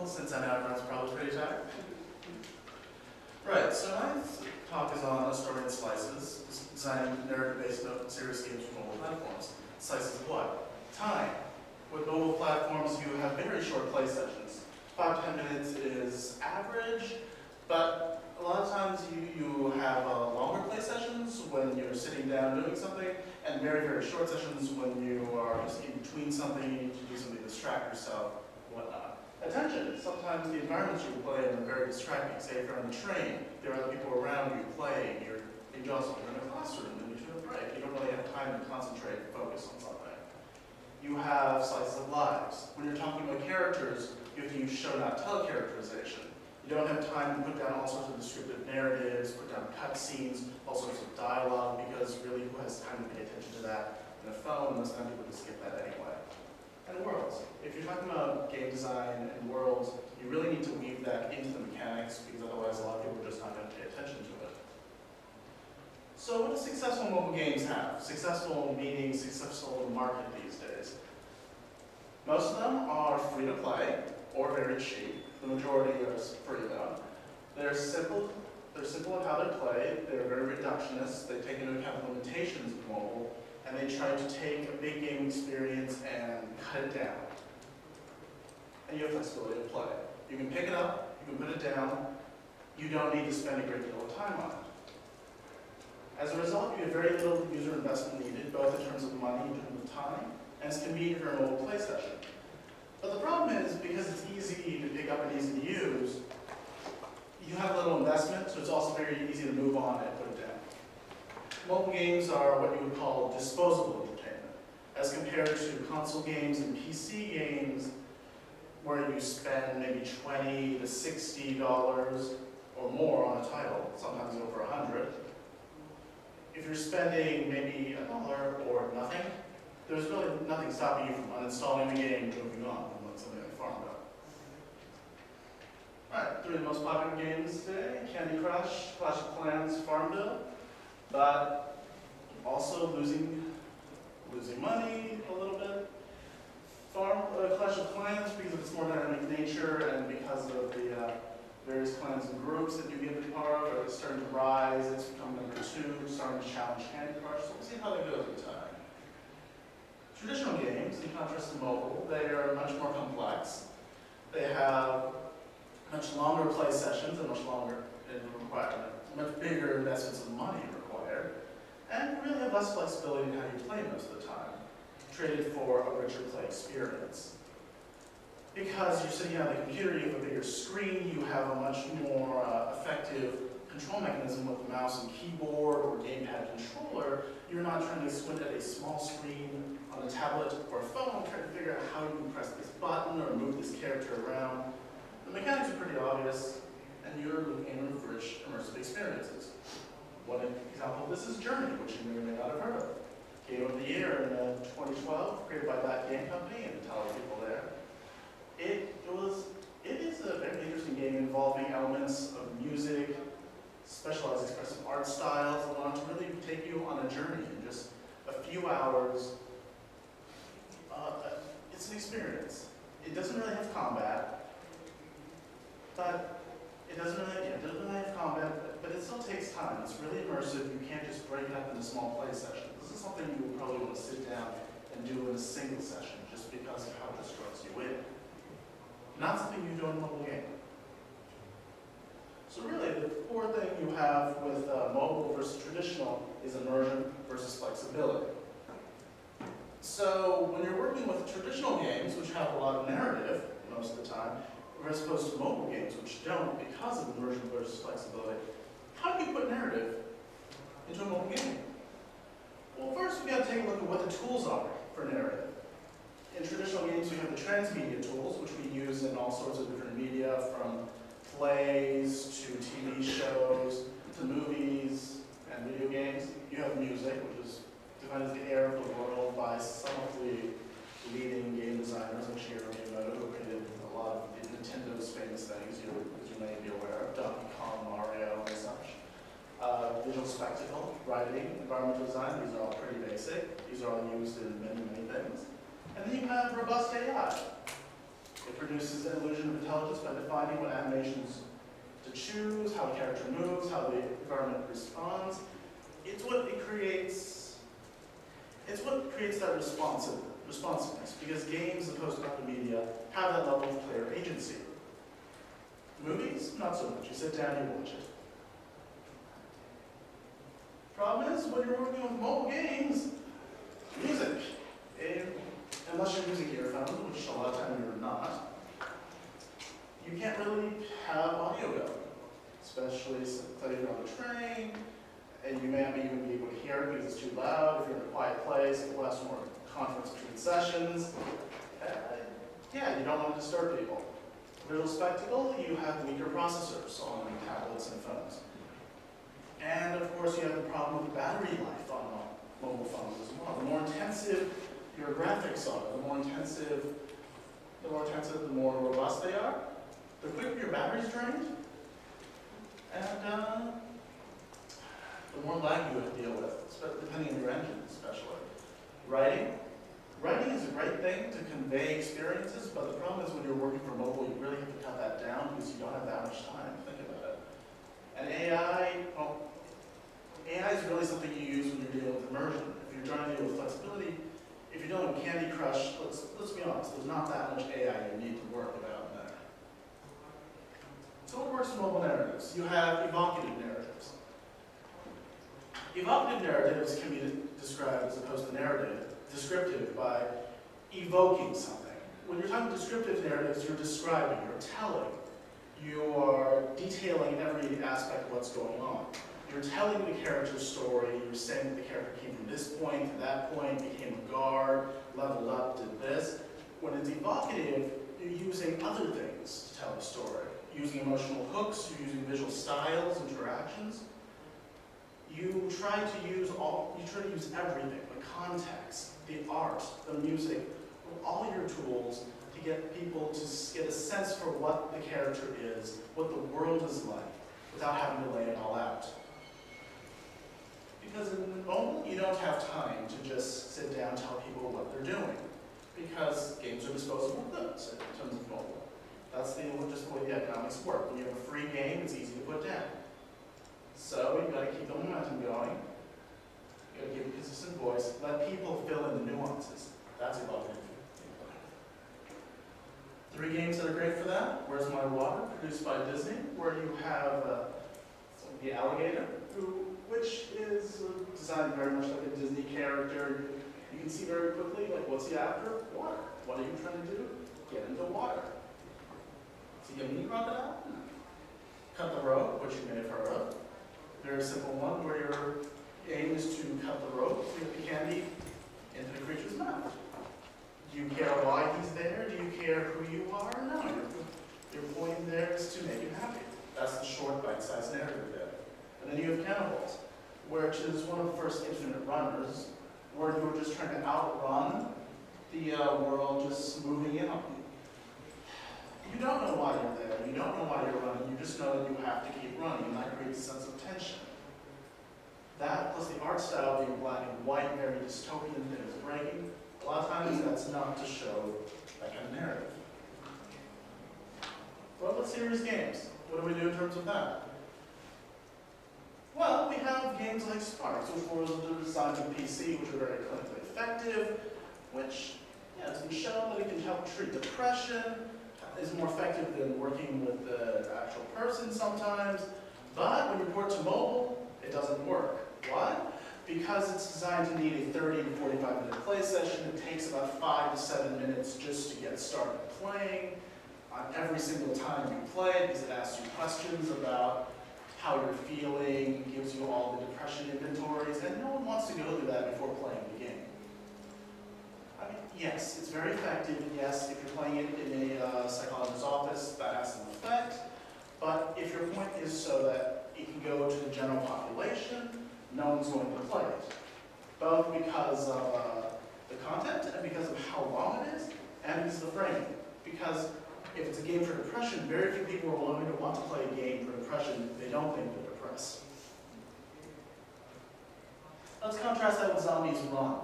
technical since I know everyone's probably pretty tired. Right, so my talk is on story and slices, designing narrative-based open serious games for mobile platforms. Slices of what? Time. With mobile platforms, you have very short play sessions. 5 to 10 minutes is average, but a lot of times you have longer play sessions when you're sitting down doing something, and very, very short sessions when you are just in between something, you need to do something to distract yourself, whatnot. Attention. Sometimes the environments you play in are very distracting. Say if you're on the train, there are other people around you playing, you're exhausted, you're in a classroom, and you should have a break. You don't really have time to concentrate and focus on something. You have slices of lives. When you're talking about characters, you have to use show not tell characterization. You don't have time to put down all sorts of descriptive narratives, put down cutscenes, all sorts of dialogue, because really who has time to pay attention to that in a phone, unless not people to skip that anyway. And worlds. If you're talking about game design and worlds, you really need to weave that into the mechanics, because otherwise a lot of people are just not going to pay attention to it. So what do successful mobile games have? Successful meaning successful market these days. Most of them are free to play or very cheap. The majority are free though. They're simple in how they play. They're very reductionist. They take into account the limitations of mobile, and they try to take a big game experience and cut it down. And you have flexibility to play. You can pick it up, you can put it down. You don't need to spend a great deal of time on it. As a result, you have very little user investment needed, both in terms of money and in terms of time, and it's convenient for a mobile play session. But the problem is, because it's easy to pick up and easy to use, you have little investment, so it's also very easy to move on and put it down. Mobile games are what you would call disposable entertainment, as compared to console games and PC games, where you spend maybe $20 to $60 or more on a title, sometimes over $100. If you're spending maybe $1 or nothing, there's really nothing stopping you from uninstalling the game and moving on from something like Farmville. Alright, 3 of the most popular games today: Candy Crush, Clash of Clans, Farmville, but also losing money a little bit. Clash of Clans, because of its more dynamic nature and because of the various clans and groups that you get to be part of, are starting to rise. It's become number 2, starting to challenge Candy Crush, so we'll see how that goes over time. Traditional games, in contrast to mobile, they are much more complex. They have much longer play sessions and much bigger investments of money required, and really have less flexibility in how you play most of the time, traded for a richer play experience. Because you're sitting on the computer, you have a bigger screen, you have a much more effective control mechanism with the mouse and keyboard or gamepad controller. You're not trying to squint at a small screen on a tablet or a phone, trying to figure out how you can press this button or move this character around. The mechanics are pretty obvious, and you're aiming for rich, immersive experiences. One example of this is Journey, which you may or may not have heard of. Game of the Year in 2012, created by that game company and a ton of people there. It is a very interesting game involving elements of music, specialized expressive art styles, that want to really take you on a journey in just a few hours. It's an experience. It doesn't really have combat, but it doesn't really have combat, but it still takes time. It's really immersive. You can't just break it up into small play sessions. This is something you would probably want to sit down and do in a single session, just because of how it just draws you in. Not something you do in a mobile game. So really, the core thing you have with mobile versus traditional is immersion versus flexibility. So when you're working with traditional games, which have a lot of narrative most of the time, as opposed to mobile games, which don't because of immersion versus flexibility, how do you put narrative into a mobile game? Well, first we've got to take a look at what the tools are for narrative. In traditional games, we have the transmedia tools, which we use in all sorts of different media, from plays to TV shows to movies and video games. You have music, which is defined as the air of the world by some of the leading game designers, like Shigeru Miyamoto, who created a lot of Nintendo's famous things, as you may be aware of, Donkey Kong, Mario, and such. Visual spectacle, writing, environmental design, these are all pretty basic. These are all used in many, many things. And then you have robust AI. It produces an illusion of intelligence by defining what animations to choose, how a character moves, how the environment responds. It's what creates that responsiveness, because games, as opposed to other media, have that level of player agency. Movies, not so much. You sit down, you watch it. Problem is, when you're working with mobile games, music, unless you're using earphones, which a lot of times you're not, you can't really have audio going, especially if you're on the train, and you may not even be able to hear it because it's too loud. If you're in a quiet place, it will have some more conference between sessions. Yeah, you don't want to disturb people. Visual spectacle, you have weaker processors on tablets and phones. And of course, you have the problem with battery life on mobile phones as well. The more intensive your graphics are, the more intensive, the more robust they are, the quicker your battery's drained, and the more lag you have to deal with, depending on your engine, especially. Writing is a great thing to convey experiences, but the problem is when you're working for mobile, you really have to cut that down because you don't have that much time to think about it. And AI, well, AI is really something you use when you're dealing with immersion. If you're trying to deal with flexibility, if you're dealing with Candy Crush, let's be honest, there's not that much AI you need to work about in there. So what works in mobile narratives? You have evocative narratives. Evocative narratives can be described, as opposed to descriptive, by evoking something. When you're talking descriptive narratives, you're describing, you're telling, you are detailing every aspect of what's going on. You're telling the character's story, you're saying that the character came from this point to that point, became a guard, leveled up, did this. When it's evocative, you're using other things to tell the story. Using emotional hooks, you're using visual styles, interactions. You try to use everything, the context, the art, the music, all your tools to get people to get a sense for what the character is, what the world is like, without having to lay it all out. Because in mobile, you don't have time to just sit down and tell people what they're doing, because games are disposable goods in terms of mobile. That's just the way the economics work. When you have a free game, it's easy to put down. So you've got to keep the momentum going. You've got to give a consistent voice. Let people fill in the nuances. That's evocative. 3 games that are great for that. Where's My Water, produced by Disney, where you have the alligator, which is designed very much like a Disney character. You can see very quickly, like, what's he after? Water. What are you trying to do? Get into water. Is he a mini crocodile? No. Cut the rope, which you may have heard of. Very simple one, where your aim is to cut the rope to get the candy into the creature's mouth. Do you care why he's there? Do you care who you are? No. Your point there is to make him happy. That's the short, bite-sized narrative there. And then you have Cannibals, which is one of the first infinite runners, where you're just trying to outrun the world just moving in on you. You don't know why you're there. You don't know why you're running. You just know that you have to keep running, and that creates a sense of tension. That, plus the art style being black and white, very dystopian, things breaking, a lot of times that's enough to show that kind of narrative. Well, let's serious games. What do we do in terms of that? Well, we have games like Sparks, which were designed for PC, which are very clinically effective, which, yeah, it's been shown that it can help treat depression, is more effective than working with the actual person sometimes, but when you port to mobile, it doesn't work. Why? Because it's designed to need a 30 to 45-minute play session. It takes about 5 to 7 minutes just to get started playing. On every single time you play, because it asks you questions about how you're feeling, gives you all the depression inventories, and no one wants to go through that before playing the game. I mean, yes, it's very effective. Yes, if you're playing it in a psychologist's office, that has some effect. But if your point is so that it can go to the general population, no one's going to play it. Both because of the content and because of how long it is, and because of the framing. Because if it's a game for depression, very few people are willing to want to play a game for depression if they don't think they're depressed. Let's contrast that with Zombies Run.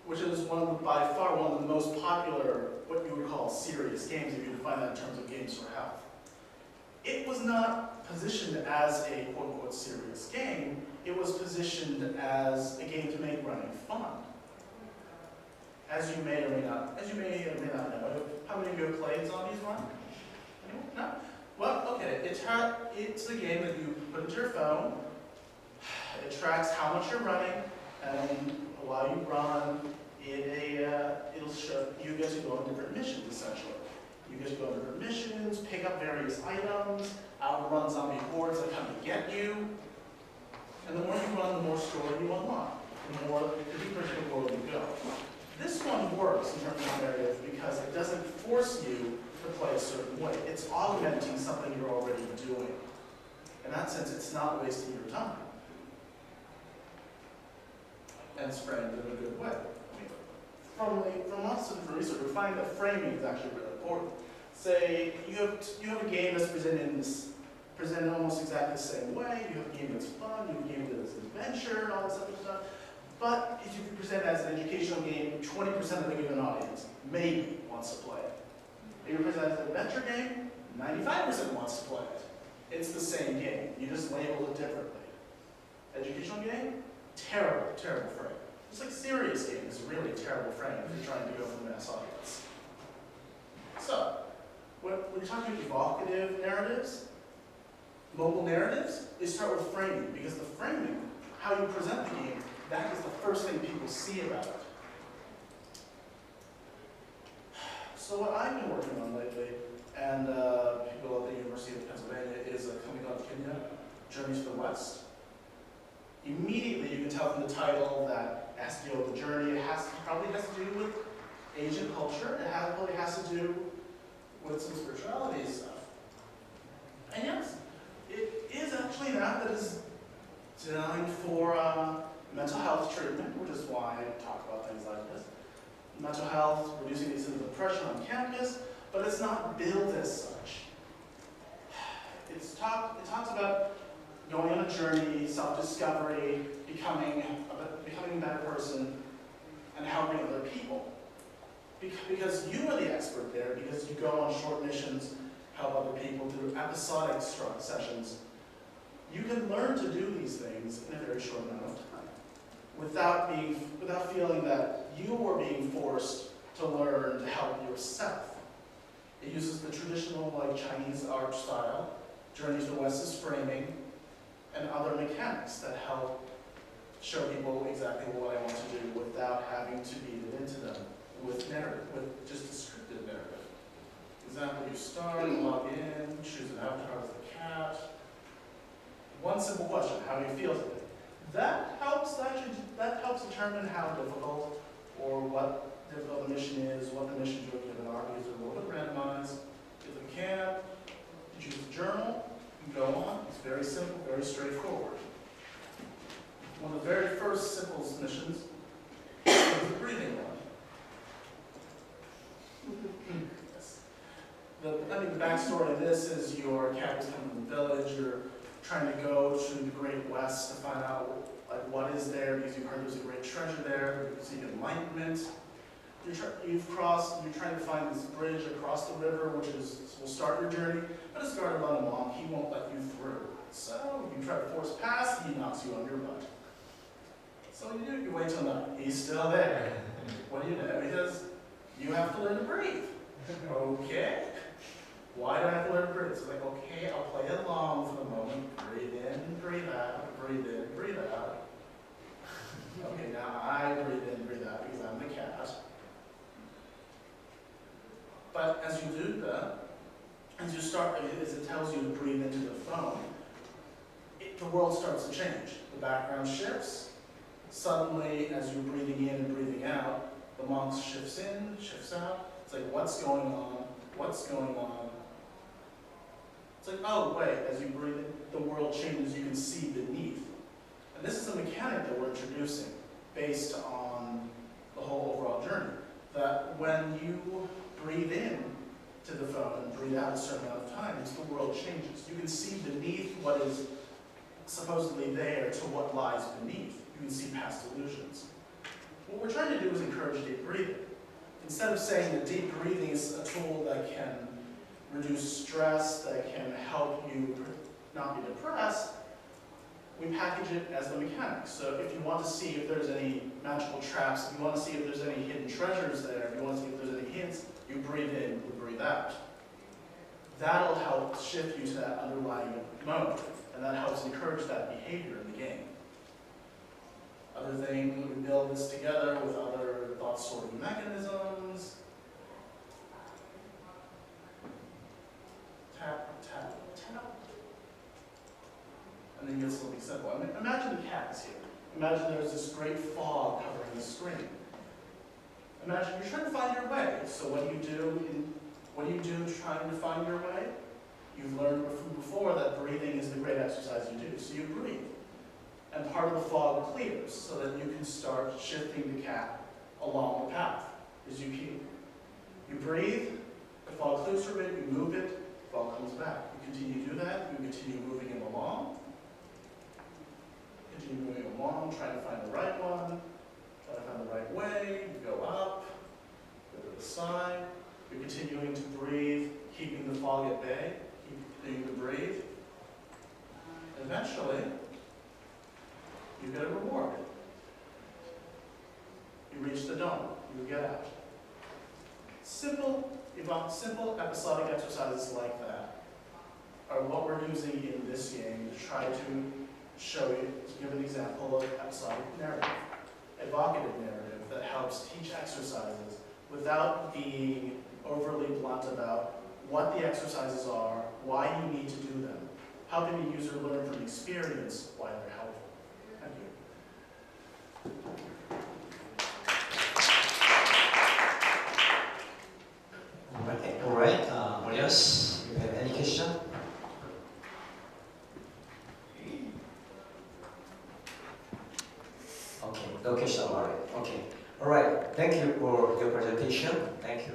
which is by far one of the most popular, what you would call serious games, if you define that in terms of games for health. It was not positioned as a quote-unquote serious game. It was positioned as a game to make running fun. As you may or may not know, how many of you have played Zombies Run? Anyone? No? Well, okay, it's a game that you put into your phone. It tracks how much you're running, and while you run, it'll show you get to go on different missions, essentially. You get to go on different missions, pick up various items, outrun zombie hordes that come to get you. And the more you run, the more story you unlock, the deeper into the world you go. This one works in terms of narrative because it doesn't force you to play a certain way. It's augmenting something you're already doing. In that sense, it's not wasting your time. And it's framed in a good way. From us and from research, we find that framing is actually really important. Say you have a game that's presented almost exactly the same way. You have a game that's fun. You have a game that's an adventure, all this other stuff. But if you present it as an educational game, 20% of the given audience maybe wants to play it. If you present it as an adventure game, 95% wants to play it. It's the same game. You just label it differently. Educational game, terrible, terrible frame. It's like serious game is really terrible frame if you're trying to go for the mass audience. So, when you're talking about evocative narratives, mobile narratives, they start with framing, because the framing, how you present the game, that is the first thing people see about it. So what I've been working on lately, and people at the University of Pennsylvania, is a company called KINTEX, Journeys to the West. Immediately you can tell from the title that it has to deal with the journey. It probably has to do with Asian culture. It probably has to do with some spirituality stuff. And yes, it is actually an app that is designed for mental health treatment, which is why I talk about things like this. Mental health, reducing the incidence of depression on campus, but it's not billed as such. It talks about going on a journey, self-discovery, becoming a better person, and helping other people. Because you are the expert there, because you go on short missions, help other people through episodic sessions. You can learn to do these things in a very short amount of time, without feeling that you are being forced to learn to help yourself. It uses the traditional Chinese art style, Journeys to the West is framing, and other mechanics that help show people exactly what I want to do without having to beat it into them with narrative, with just descriptive narrative. Example, you start, log in, choose an avatar as the cat. One simple question, how do you feel today? That helps determine how difficult or what difficult the mission is, what the missions you're given are, because they're a little bit randomized. If you can, you choose a journal, you go on. It's very simple, very straightforward. One of the very first simple missions is the breathing one. Yes. The backstory of this is your cat is coming from the village. You're trying to go to the Great West to find out what is there, because you've heard there's a great treasure there. You seek enlightenment. You're trying to find this bridge across the river, which will start your journey, but it's guarded by a monk. He won't let you through. So you try to force past, he knocks you on your butt. So what do? You wait till night. He's still there. What do? Because you have to learn to breathe. Okay. Why do I have to learn to breathe? So okay, I'll play along for the moment. Breathe in, breathe out, breathe in, breathe out. Okay, now I breathe in, breathe out because I'm the cat. But as you do that, as it tells you to breathe into the phone, the world starts to change. The background shifts. Suddenly, as you're breathing in and breathing out, the monk shifts in, shifts out. It's like, what's going on? What's going on? It's like, oh, wait, as you breathe in, the world changes, you can see beneath. And this is a mechanic that we're introducing based on the whole overall journey. That when you breathe in to the phone and breathe out a certain amount of times, the world changes. You can see beneath what is supposedly there to what lies beneath. You can see past illusions. What we're trying to do is encourage deep breathing. Instead of saying that deep breathing is a tool that can reduce stress, that can help you not be depressed, we package it as the mechanics. So if you want to see if there's any magical traps, if you want to see if there's any hidden treasures there, if you want to see if there's any hints, you breathe in, you breathe out. That'll help shift you to that underlying mode, and that helps encourage that behavior in the game. Other thing, we build this together with other thought sorting mechanisms. Tap, tap, tap. And then you get something simple. I mean, imagine the cat is here. Imagine there's this great fog covering the screen. Imagine you're trying to find your way. So what do you do trying to find your way? You've learned before that breathing is the great exercise you do. So you breathe. And part of the fog clears so that you can start shifting the cat along the path. As you breathe, the fog clears for a bit, you move it, the fog comes back. You continue to do that, you continue moving it along. Continue moving along, trying to find the right one, try to find the right way, you go up, go to the side, you're continuing to breathe, keeping the fog at bay, continuing to breathe. And eventually, you get a reward. You reach the dome, you get out. Simple episodic exercises like that are what we're using in this game to try to show you, to give an example of episodic narrative, evocative narrative that helps teach exercises without being overly blunt about what the exercises are, why you need to do them, helping the user learn from experience why they're helpful. Thank you. All right. What else? You have any question? Okay, no question. All right. Okay. All right. Thank you for your presentation. Thank you.